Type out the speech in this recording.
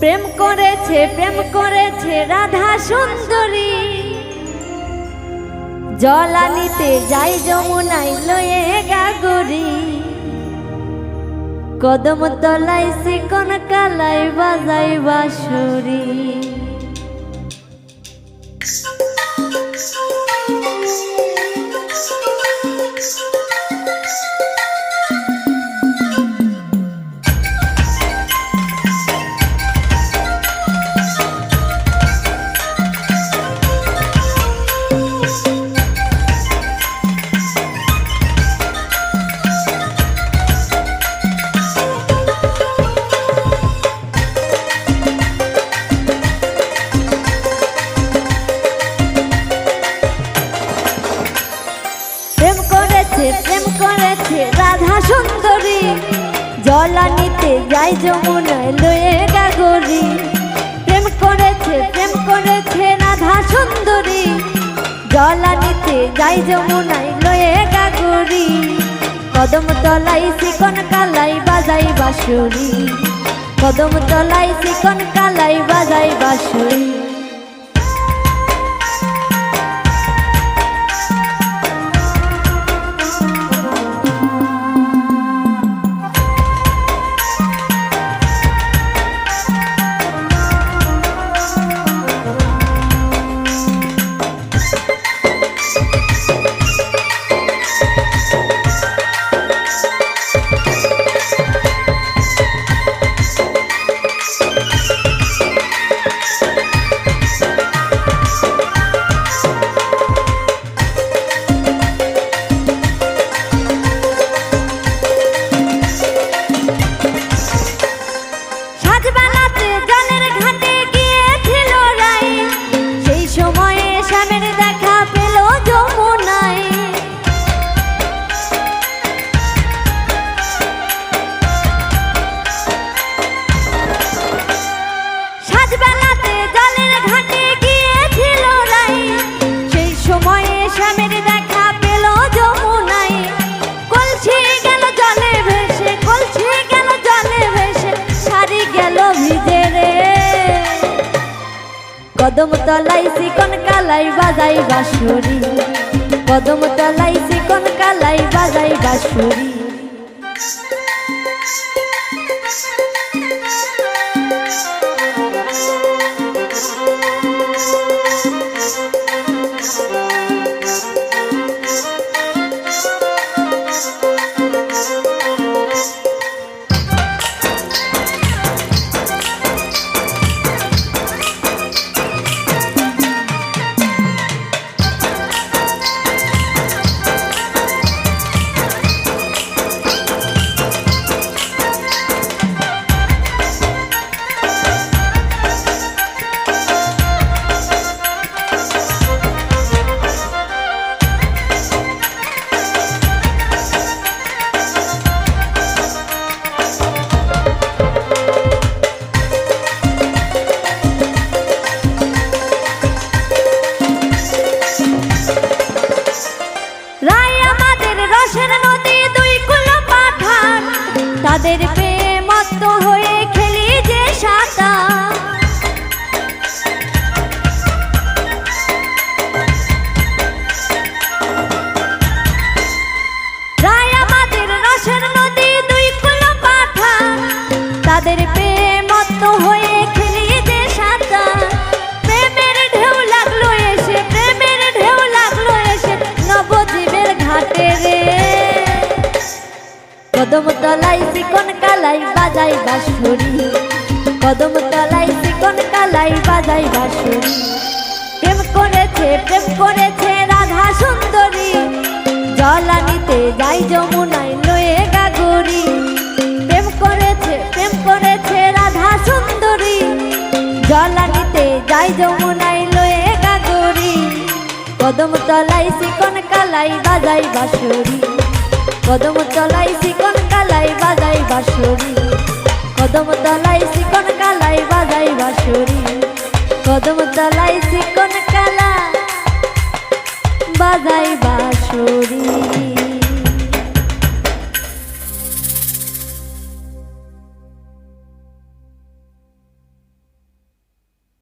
প্রেম করেছে রাধা সুন্দরী, জল আনিতে যাই যমুনায় লয়ে গাগরি, কদম তলায় চিকন কালাই বাজাই বাঁশুরি। প্রেম করেছে রাধা সুন্দরী, জল আনিতে যাই যমুনায় লয়ে গাগরি, প্রেম করেছে রাধা সুন্দরী, জল আনিতে যাই যমুনায় লয়ে গাগরি, কদম তলাই চিকন কালাই বাজাই বাঁশুরি, কদম তলাই চিকন কালাই বাজাই বাঁশুরি। কদম তলাই চিকন কালাই বাজাই বাঁশুরি, কদম তলাই চিকন কালাই বাজাই বাঁশুরি। তাদের প্রেমত্ত হয়ে খেলি যে সাঁতার, রায় আমাদের রসের নদী দুই কুলো পাঠান, তাদের প্রেমত্ত হয়ে খেলি যে সাঁতার, প্রেমের ঢেউ লাগলো এসে, প্রেমের ঢেউ লাগলো এসে নবদ্বীপের ঘাটে রে, কদম তলাই চিকন কালাই বাজাই বাঁশুরি, কদম তলাই চিকন কালাই বাজাই বাঁশুরি। প্রেম করেছে রাধা সুন্দরী, জল আনিতে যাই যমুনায় লয়ে গাগরি, প্রেম করেছে রাধা সুন্দরী, জল আনিতে যাই যমুনায় লয়ে গাগরি, কদম তলাই চিকন কালাই বাজাই বাঁশুরি, কদম তলাই চিকন কালাই বাজাই বাঁশুরি, কদম তলাই চিকন কালাই বাজাই বাঁশুরি, কদম তলাই চিকন কালা বাজাই বাঁশুরি।